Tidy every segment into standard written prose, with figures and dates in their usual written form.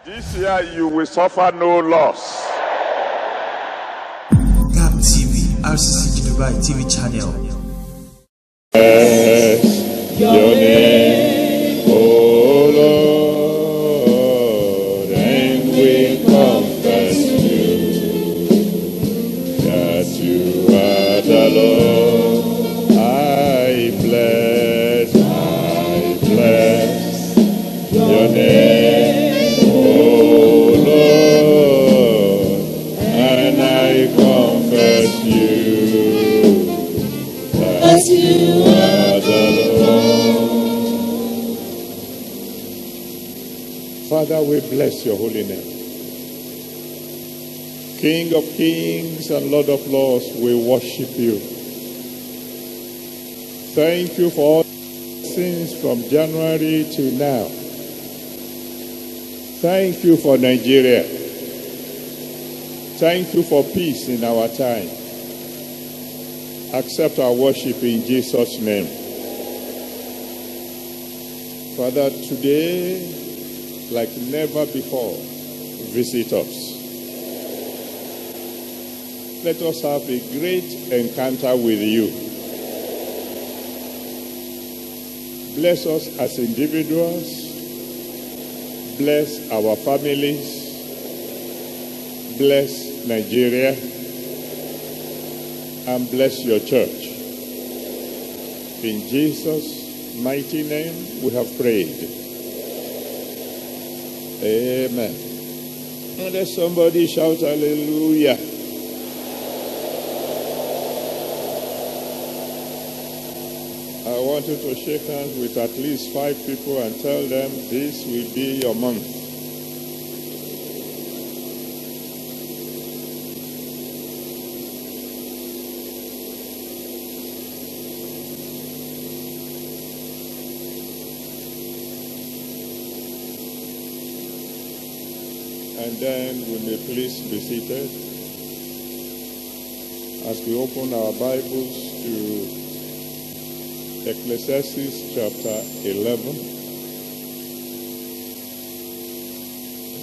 This year you will suffer no loss. GAP TV, RCC Dubai TV channel. Your name, oh Lord, and we confess you, that you are the Lord. I bless your name, oh Lord, and I confess you, that you are the Lord. Father, we bless your holy name. King of kings and Lord of lords, we worship you. Thank you for all things from January to now. Thank you for Nigeria. Thank you for peace in our time. Accept our worship in Jesus' name. Father, today, like never before, visit us. Let us have a great encounter with you. Bless us as individuals. Bless our families. Bless Nigeria. And bless your church. In Jesus' mighty name we have prayed. Amen. And let somebody shout hallelujah. I want you to shake hands with at least 5 people and tell them this will be your month. And then we may please be seated as we open our Bibles to Ecclesiastes chapter 11.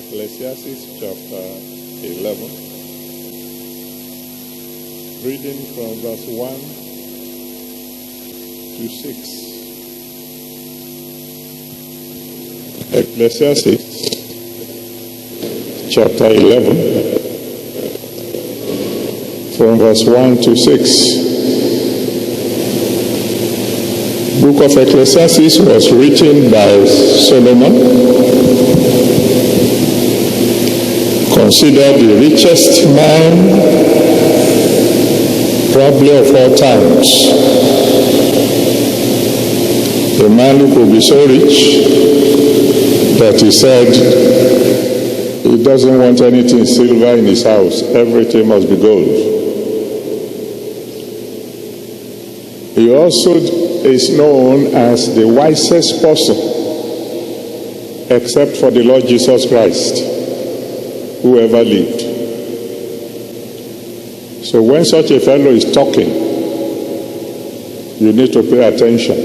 Ecclesiastes chapter 11. Reading from verse 1 to 6. Ecclesiastes chapter 11, from verse 1 to 6. Book of Ecclesiastes was written by Solomon, considered the richest man probably of all times. A man who could be so rich that he said he doesn't want anything silver in his house. Everything must be gold. He also is known as the wisest person, except for the Lord Jesus Christ, who ever lived. So when such a fellow is talking, you need to pay attention.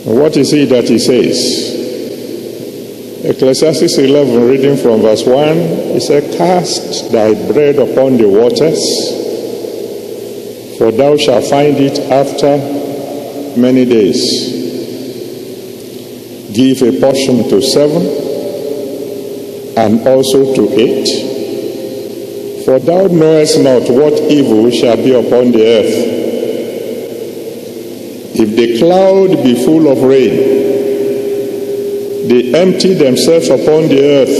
And what is it that he says? Ecclesiastes 11, reading from verse 1, he said, "Cast thy bread upon the waters, for thou shalt find it after many days. Give a portion to 7, and also to 8. For thou knowest not what evil shall be upon the earth. If the cloud be full of rain, they empty themselves upon the earth.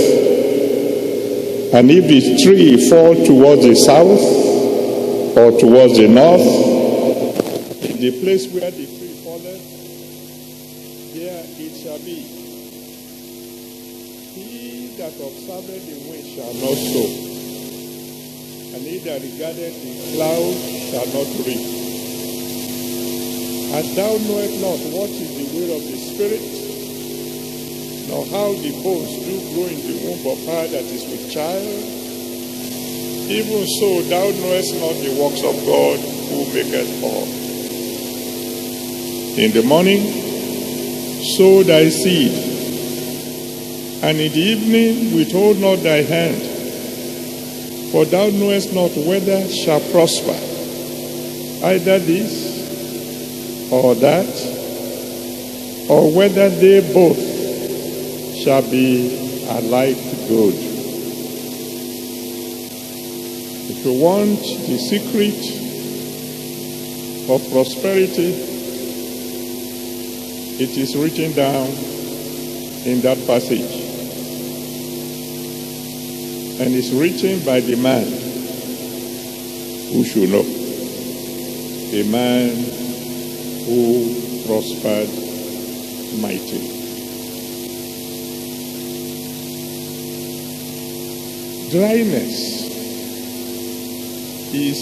And if the tree fall towards the south or towards the north, the place where the tree falleth, there it shall be. He that observeth the wind shall not sow, and he that regardeth the cloud shall not reap. And thou knowest not what is the will of the Spirit, nor how the bones do grow in the womb of her that is with child. Even so thou knowest not the works of God who maketh all. In the morning sow thy seed, And in the evening withhold not thy hand, for thou knowest not whether shall prosper, either this or that, or whether they both shall be alike good. If you want the secret of prosperity, it is written down in that passage. And it's written by the man who should know. A man who prospered mightily. Dryness is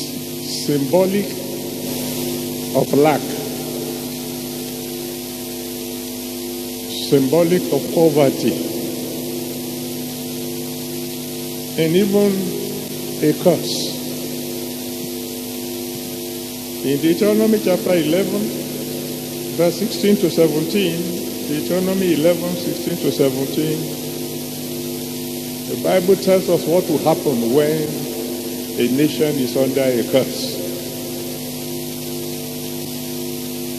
symbolic of lack, symbolic of poverty, and even a curse. In Deuteronomy chapter 11, verse 16 to 17, Deuteronomy 11, 16 to 17, the Bible tells us what will happen when a nation is under a curse.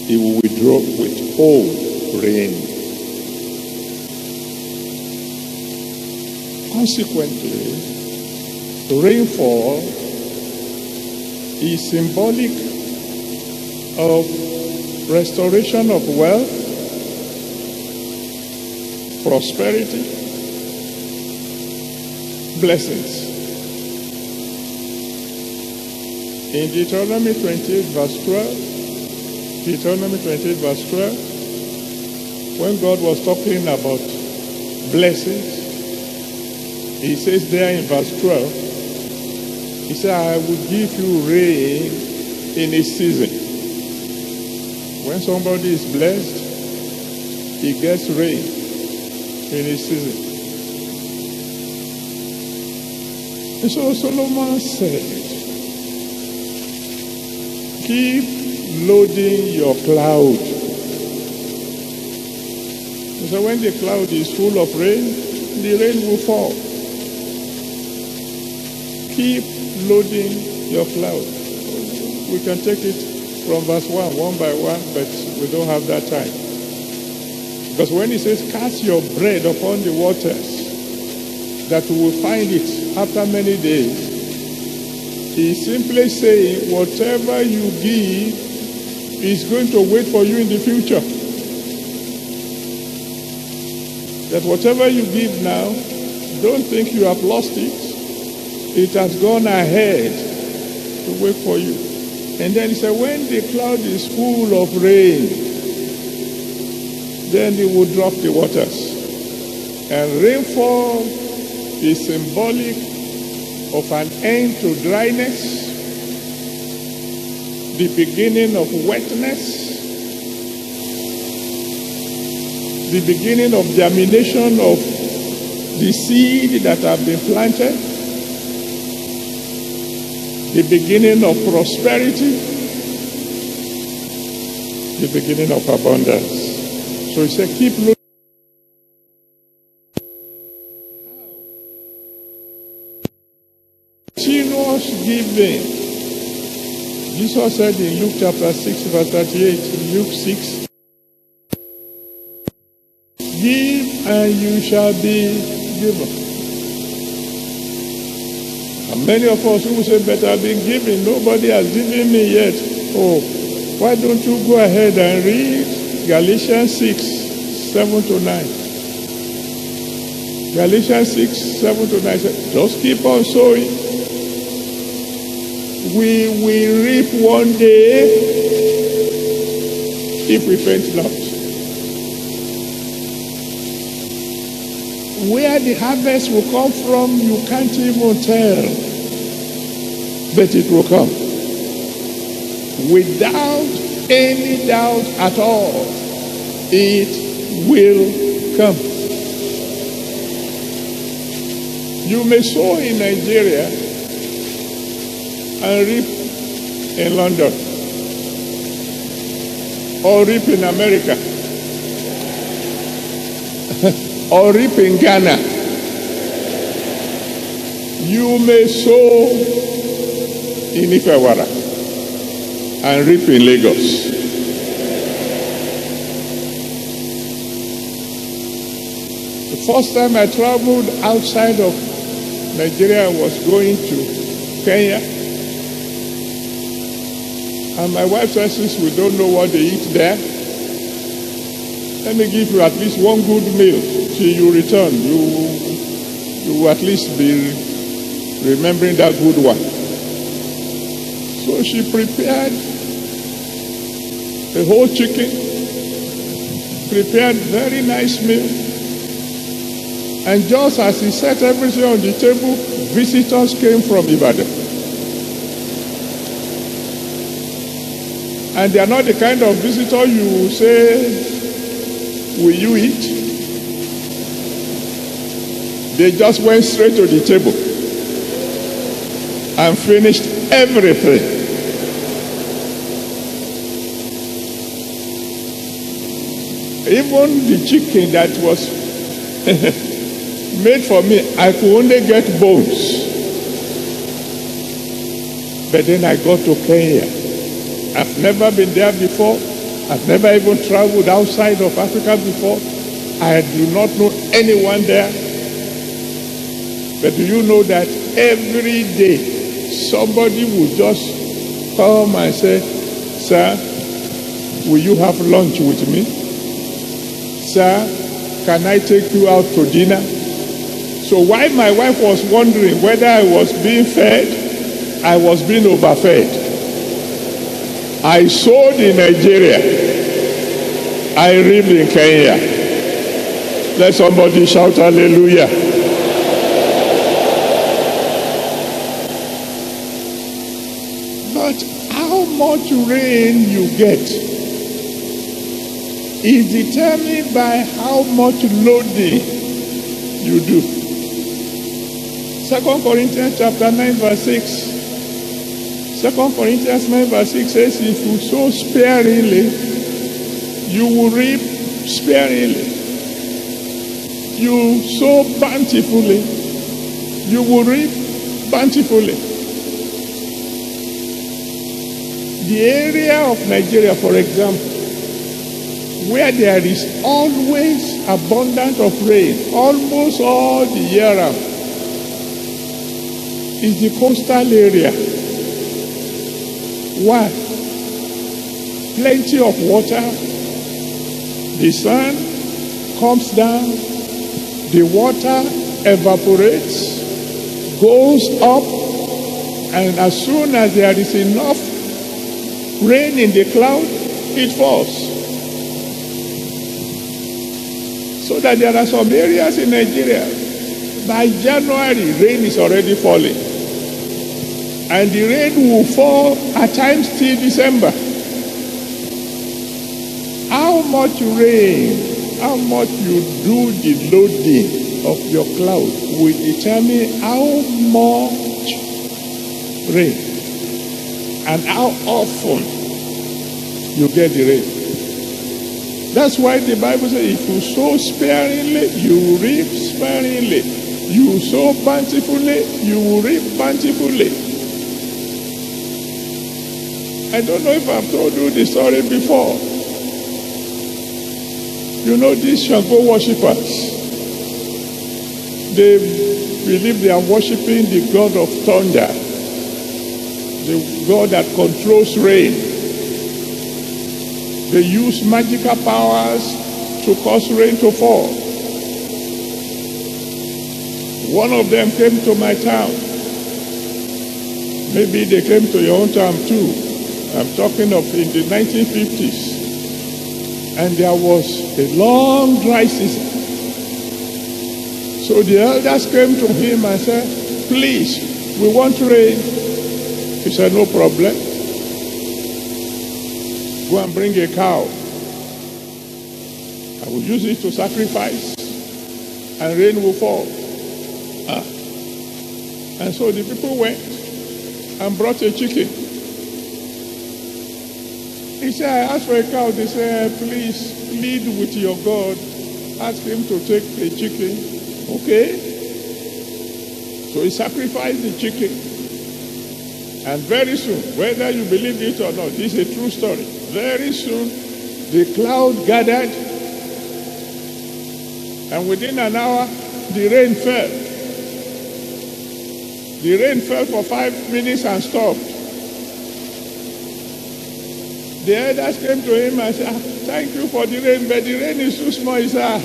It will withhold rain. Consequently, rainfall is symbolic of restoration of wealth, prosperity, blessings. In Deuteronomy 28 verse 12, Deuteronomy 28 verse 12, when God was talking about blessings, he says there in verse 12, he said, I will give you rain in its season. When somebody is blessed, he gets rain in its season. And so Solomon said, keep loading your cloud. So when the cloud is full of rain, the rain will fall. Keep loading your cloud. We can take it from verse 1 by one, but we don't have that time. Because when he says, cast your bread upon the waters, that we will find it after many days, he's simply saying, whatever you give is going to wait for you in the future. That whatever you give now, don't think you have lost it. It has gone ahead to wait for you. And then he said, when the cloud is full of rain, then he will drop the waters. And rainfall is symbolic of an end to dryness, the beginning of wetness, the beginning of germination of the seed that have been planted, the beginning of prosperity, the beginning of abundance. So he said, keep looking. Continuous giving. Jesus said in Luke chapter 6, verse 38, Luke 6, give and you shall be given. And many of us who say, but I've been giving, nobody has given me yet. Oh, why don't you go ahead and read Galatians 6, 7 to 9. Galatians 6, 7 to 9 says, just keep on sowing. We will reap one day if we faint not. Where the harvest will come from, you can't even tell. But it will come. Without any doubt at all, it will come. You may sow in Nigeria and reap in London, or reap in America, or reap in Ghana, you may sow in Ifewara and reap in Lagos. The first time I traveled outside of Nigeria, I was going to Kenya. And my wife says, since we don't know what they eat there, let me give you at least one good meal till you return. You will at least be remembering that good one. So she prepared a whole chicken, prepared very nice meal. And just as he set everything on the table, visitors came from Ibadan. And they are not the kind of visitor you will say, will you eat? They just went straight to the table and finished everything. Even the chicken that was made for me, I could only get bones. But then I got to Kenya. I've never been there before. I've never even traveled outside of Africa before. I do not know anyone there. But do you know that every day somebody will just come and say, sir, will you have lunch with me? Sir, can I take you out to dinner? So while my wife was wondering whether I was being fed, I was being overfed. I sowed in Nigeria. I reaped in Kenya. Let somebody shout hallelujah. But how much rain you get is determined by how much loading you do. 2 Corinthians chapter 9 verse 6. 2 Corinthians 9 verse 6 says, if you sow sparingly, you will reap sparingly. You sow bountifully, you will reap bountifully. The area of Nigeria, for example, where there is always abundance of rain, almost all the year round, is the coastal area. Why? Plenty of water, the sun comes down, the water evaporates, goes up, and as soon as there is enough rain in the cloud, it falls. So that there are some areas in Nigeria, by January, rain is already falling. And the rain will fall at times till December. How much rain, how much you do the loading of your cloud will determine how much rain and how often you get the rain. That's why the Bible says, if you sow sparingly, you will reap sparingly. You sow bountifully, you will reap bountifully. I don't know if I've told you the story before. You know these Shango worshippers. They believe they are worshiping the god of thunder, the god that controls rain. They use magical powers to cause rain to fall. One of them came to my town. Maybe they came to your own town too. I'm talking of in the 1950s. And there was a long dry season. So the elders came to him and said, please, we want rain. He said, no problem. Go and bring a cow. I will use it to sacrifice and rain will fall. And so the people went and brought a chicken. He said, I asked for a cow. They said, please plead with your God asked him to take a chicken. Okay. So he sacrificed the chicken. And very soon, whether you believe it or not, this is a true story. Very soon, the cloud gathered, and within an hour, the rain fell. The rain fell for 5 minutes and stopped. The elders came to him and said, thank you for the rain, but the rain is too small. He said,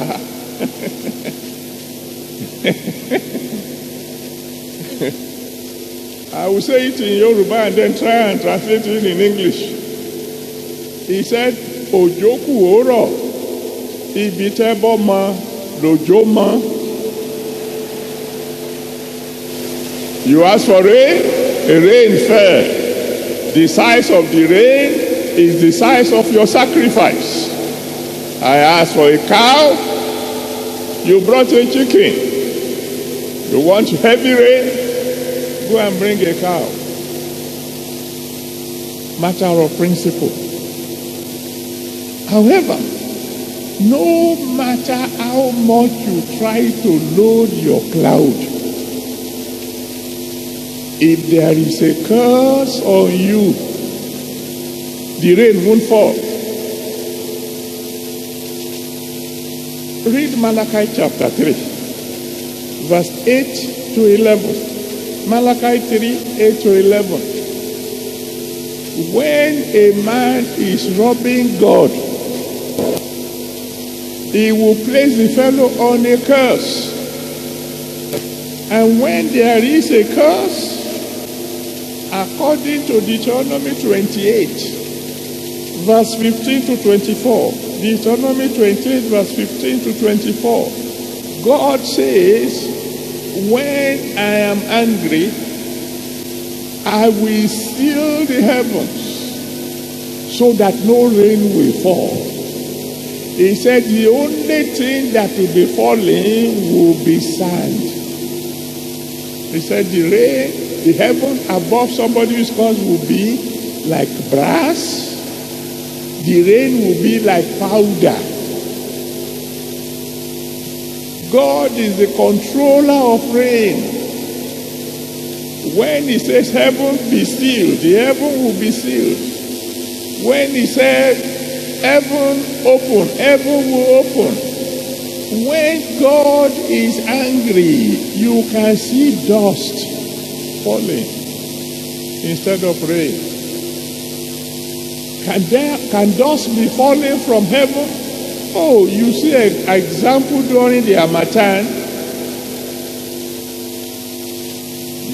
I will say it in Yoruba and then try and translate it in English. He said, Ojoku oro, ibitebo ma, lojo ma. You ask for rain, a rain fell. The size of the rain is the size of your sacrifice. I asked for a cow, you brought a chicken. You want heavy rain? Go and bring a cow. Matter of principle. However, no matter how much you try to load your cloud, if there is a curse on you, the rain won't fall. Read Malachi chapter 3, verse 8 to 11. Malachi 3, 8 to 11. When a man is robbing God, he will place the fellow on a curse. And when there is a curse, according to Deuteronomy 28, verse 15 to 24, Deuteronomy 28, verse 15 to 24, God says, when I am angry, I will seal the heavens so that no rain will fall. He said the only thing that will be falling will be sand. He said the rain, the heaven above somebody's cause will be like brass. The rain will be like powder. God is the controller of rain. When he says heaven be sealed, the heaven will be sealed. When he said heaven open, heaven will open. When God is angry, you can see dust falling instead of rain. Can dust be falling from heaven? Oh, you see an example during the Harmattan.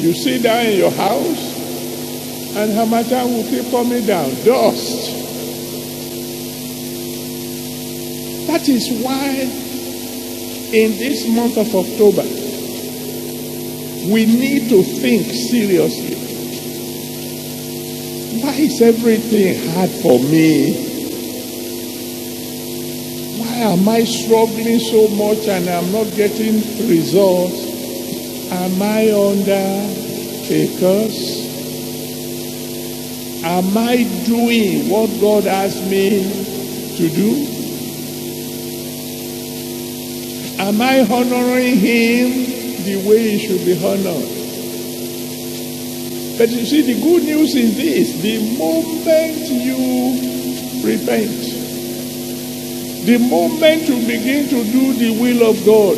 You sit down in your house and Harmattan will keep coming down. Dust. That is why in this month of October, we need to think seriously. Why is everything hard for me? Why am I struggling so much and I'm not getting results? Am I under a curse? Am I doing what God asked me to do? Am I honoring Him the way He should be honored? But you see, the good news is this: the moment you repent, the moment you begin to do the will of God,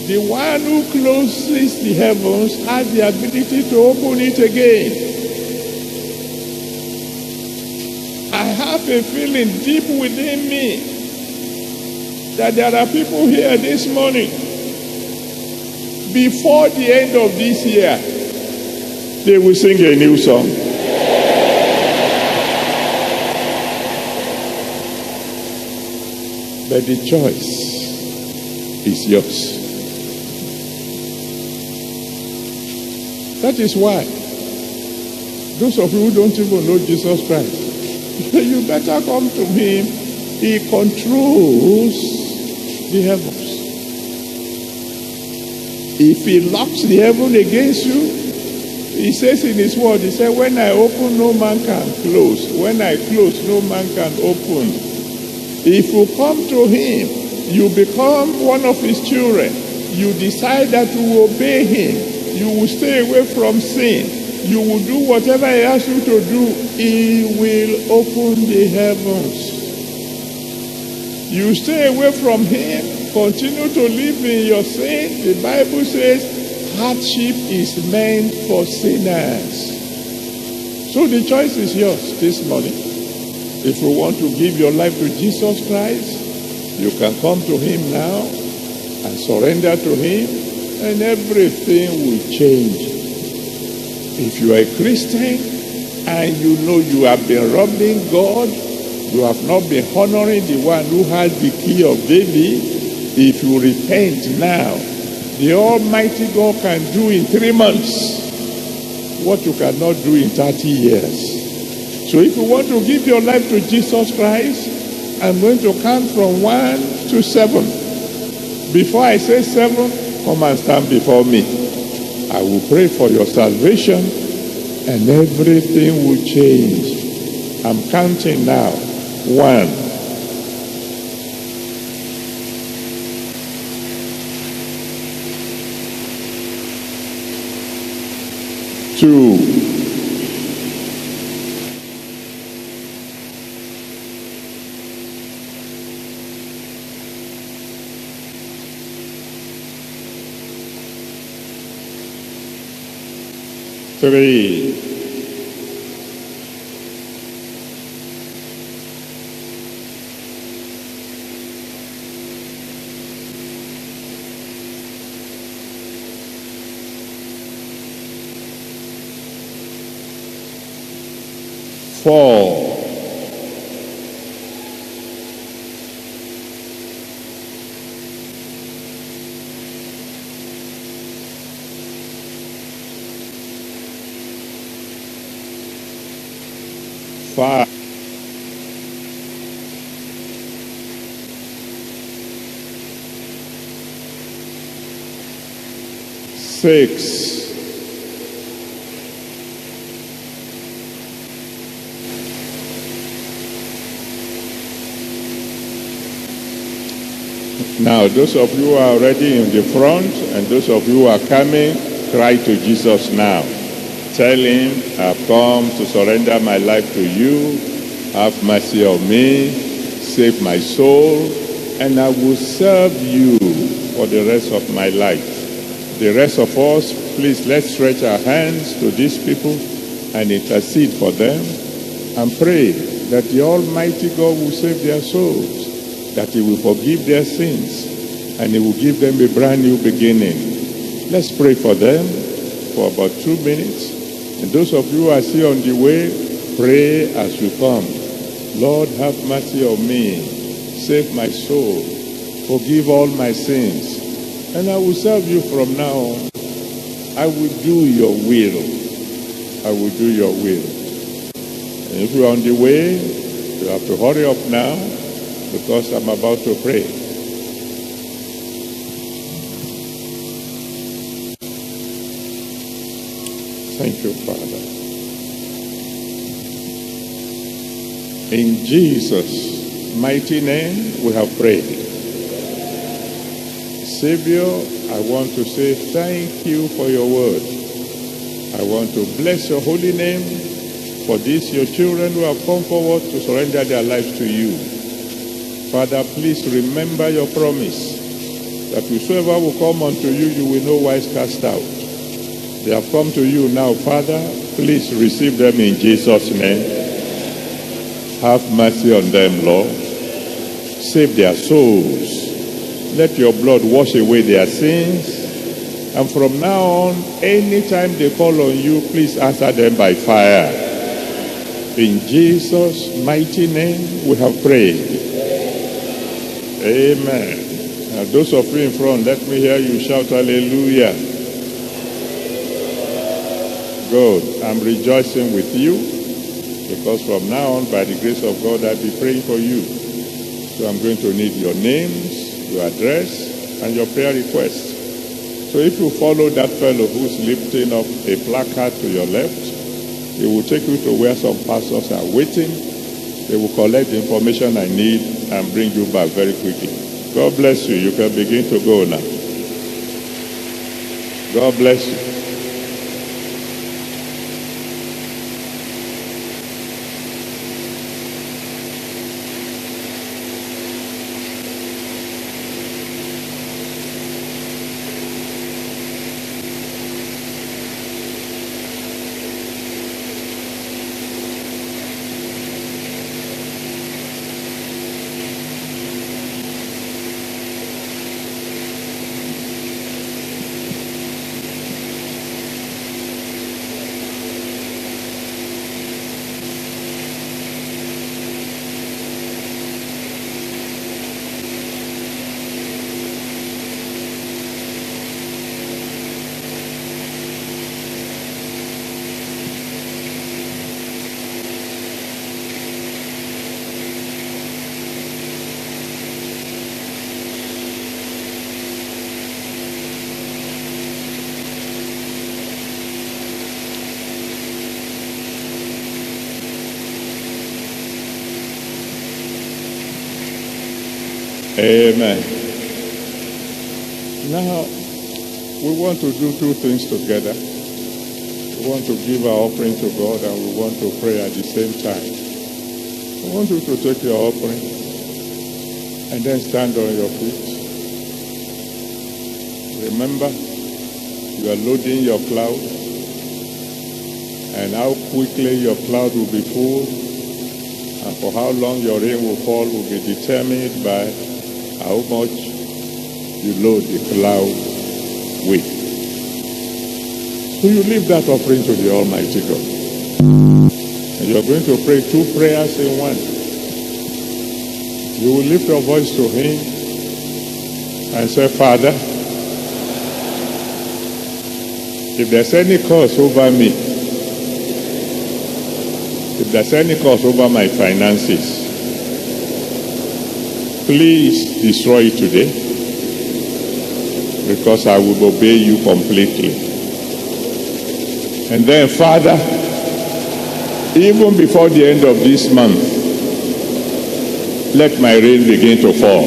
the one who closes the heavens has the ability to open it again. I have a feeling deep within me that there are people here this morning, before the end of this year, they will sing a new song. But the choice is yours. That is why those of you who don't even know Jesus Christ, you better come to Him. He controls the heavens. If He locks the heaven against you, He says in His word, He said, when I open, no man can close. When I close, no man can open. If you come to him, you become one of his children. You decide that you will obey him. You will stay away from sin. You will do whatever he asks you to do. He will open the heavens. You stay away from him, continue to live in your sin. The Bible says hardship is meant for sinners. So the choice is yours this morning. If you want to give your life to Jesus Christ, you can come to him now and surrender to him, and everything will change. If you are a Christian and you know you have been robbing God, you have not been honoring the one who has the key of David, if you repent now, the Almighty God can do in 3 months what you cannot do in 30 years. So if you want to give your life to Jesus Christ, I'm going to count from 1 to 7. Before I say 7, come and stand before me. I will pray for your salvation and everything will change. I'm counting now. 1. 2. 3. 4. 5. 6. 7. Now, those of you who are already in the front and those of you who are coming, cry to Jesus now. Tell him, I've come to surrender my life to you. Have mercy on me. Save my soul. And I will serve you for the rest of my life. The rest of us, please, let's stretch our hands to these people and intercede for them and pray that the Almighty God will save their souls, that he will forgive their sins, and he will give them a brand new beginning. Let's pray for them for about 2 minutes. And those of you who are still on the way, pray as you come. Lord, have mercy on me. Save my soul. Forgive all my sins. And I will serve you from now on. I will do your will. I will do your will. And if you are on the way, you have to hurry up now because I'm about to pray. Thank you, Father. In Jesus' mighty name, we have prayed. Savior, I want to say thank you for your word. I want to bless your holy name for these your children who have come forward to surrender their lives to you. Father, please remember your promise that whosoever will come unto you, you will no wise cast out. They have come to you now, Father. Please receive them in Jesus' name. Have mercy on them, Lord. Save their souls. Let your blood wash away their sins. And from now on, anytime they call on you, please answer them by fire. In Jesus' mighty name, we have prayed. Amen. Now, those of you in front, let me hear you shout hallelujah. Good. I'm rejoicing with you because from now on, by the grace of God, I'll be praying for you. So I'm going to need your names, your address, and your prayer request. So if you follow that fellow who's lifting up a placard to your left, he will take you to where some pastors are waiting. They will collect the information I need and bring you back very quickly. God bless you. You can begin to go now. God bless you. Amen. Now, we want to do two things together. We want to give our offering to God and we want to pray at the same time. I want you to take your offering and then stand on your feet. Remember, you are loading your cloud and how quickly your cloud will be full and for how long your rain will fall will be determined by how much you load the cloud with. So you leave that offering to the Almighty God. And you're going to pray two prayers in one. You will lift your voice to Him and say, Father, if there's any curse over me, if there's any curse over my finances, please destroy it today, because I will obey you completely. And then, Father, even before the end of this month, let my rain begin to fall.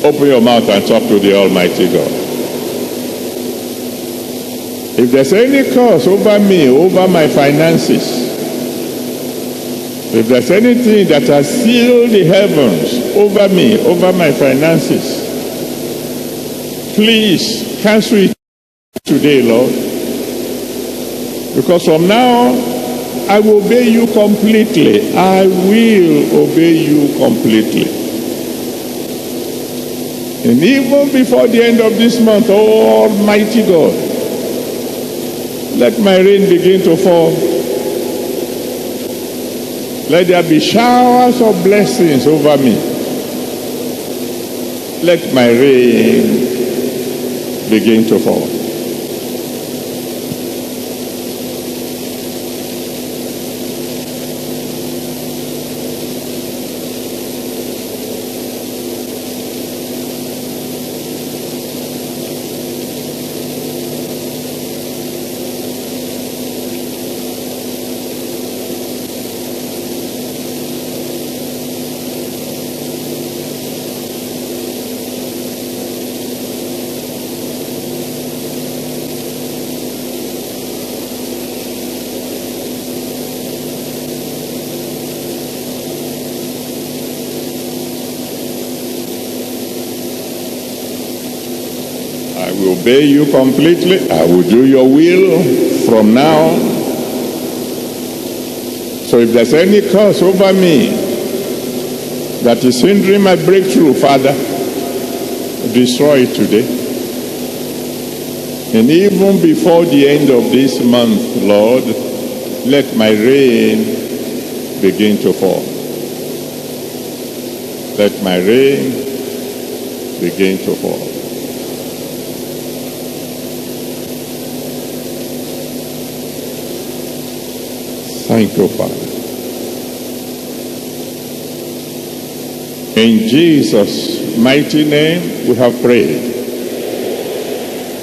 Open your mouth and talk to the Almighty God. If there's any curse over me, over my finances, if there's anything that has sealed the heavens over me, over my finances, please cancel it today, Lord. Because from now, I will obey you completely. I will obey you completely. And even before the end of this month, oh Almighty God, let my rain begin to fall. Let there be showers of blessings over me. Let my rain begin to fall. I will obey you completely. I will do your will from now. So if there's any curse over me that is hindering my breakthrough, Father, destroy it today. And even before the end of this month, Lord, let my rain begin to fall. Let my rain begin to fall. Thank you, Father. In Jesus' mighty name we have prayed.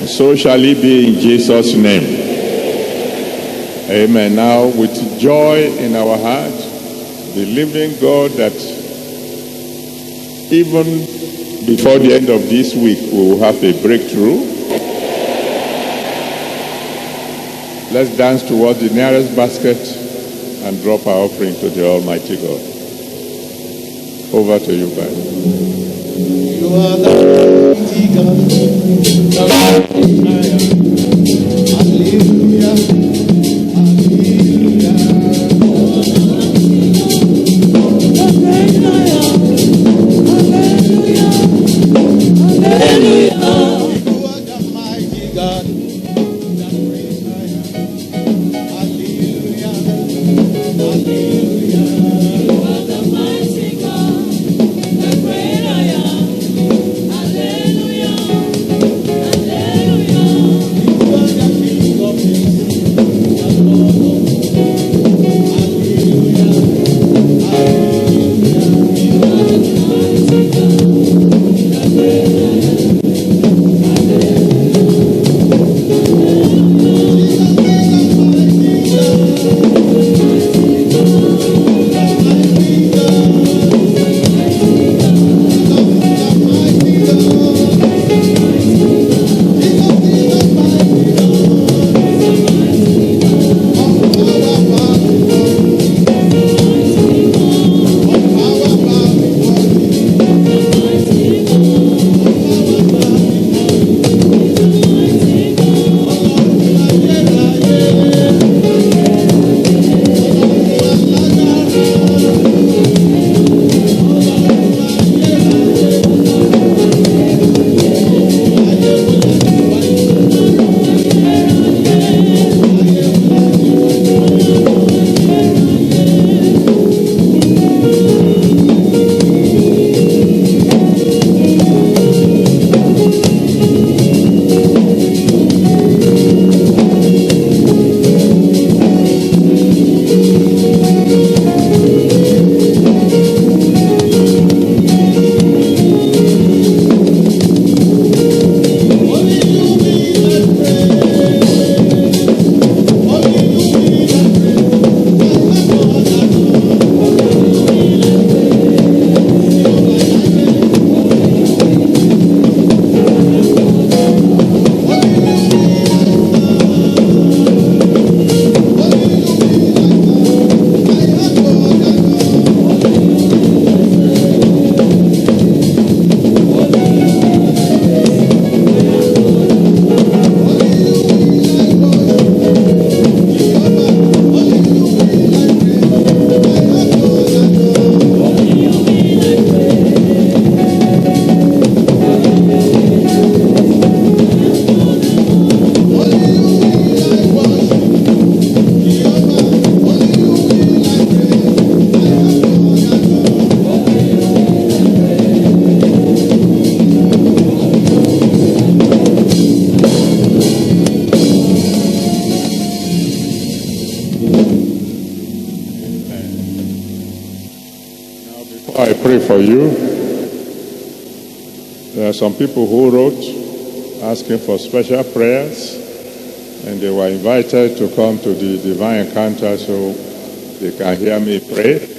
So shall it be in Jesus' name. Amen. Now with joy in our hearts, the living God that even before the end of this week, we will have a breakthrough. Let's dance towards the nearest basket and drop our offering to the Almighty God. Over to you, Father. You are the mighty God. Hallelujah. I pray for you. There are some people who wrote asking for special prayers, and they were invited to come to the divine encounter so they can hear me pray.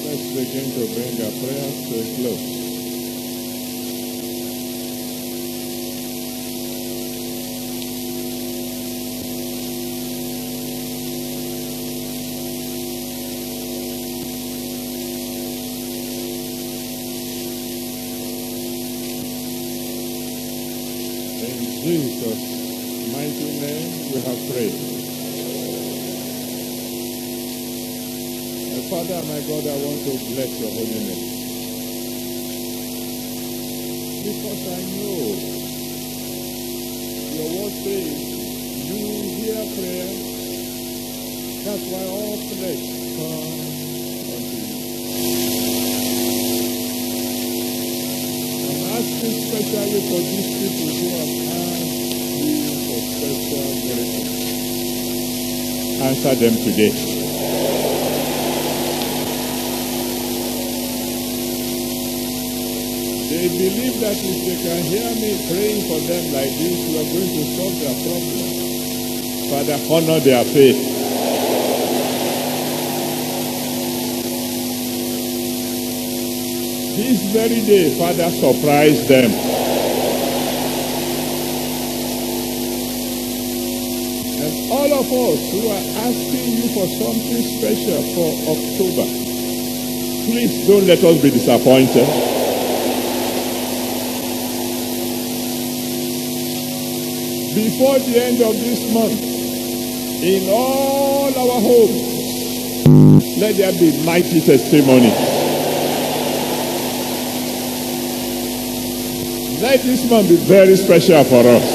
Let's begin to bring our prayers to a close. In Jesus' mighty name we have prayed. Father, my God, I want to bless your holy name. Because I know your word says you hear prayer. That's why all flesh comes unto you. I'm asking especially for these people who have asked you for special miracles. Answer them today. They believe that if they can hear me praying for them like this, you are going to solve their problem. Father, honor their faith. This very day, Father, surprise them. And all of us who are asking you for something special for October, please don't let us be disappointed. Before the end of this month, in all our homes, let there be mighty testimony. Let this month be very special for us.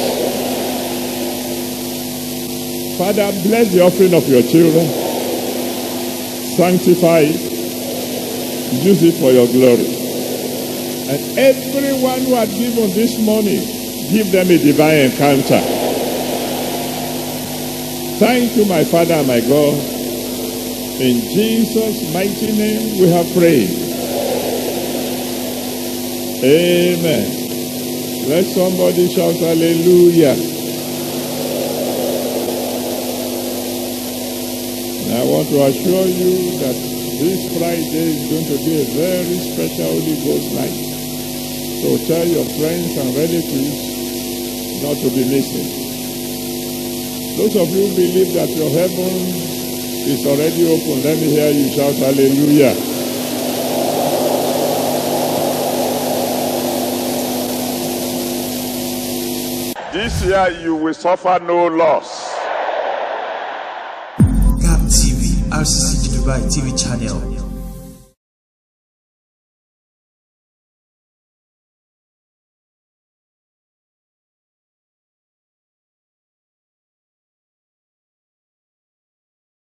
Father, bless the offering of your children. Sanctify it. Use it for your glory. And everyone who had given this morning, give them a divine encounter. Thank you, my Father and my God. In Jesus' mighty name we have prayed. Amen. Let somebody shout hallelujah. And I want to assure you that this Friday is going to be a very special Holy Ghost night. So tell your friends and relatives not to be missing. Those of you who believe that your heaven is already open, let me hear you shout hallelujah. This year you will suffer no loss. GAP TV, RCCG Dubai TV channel.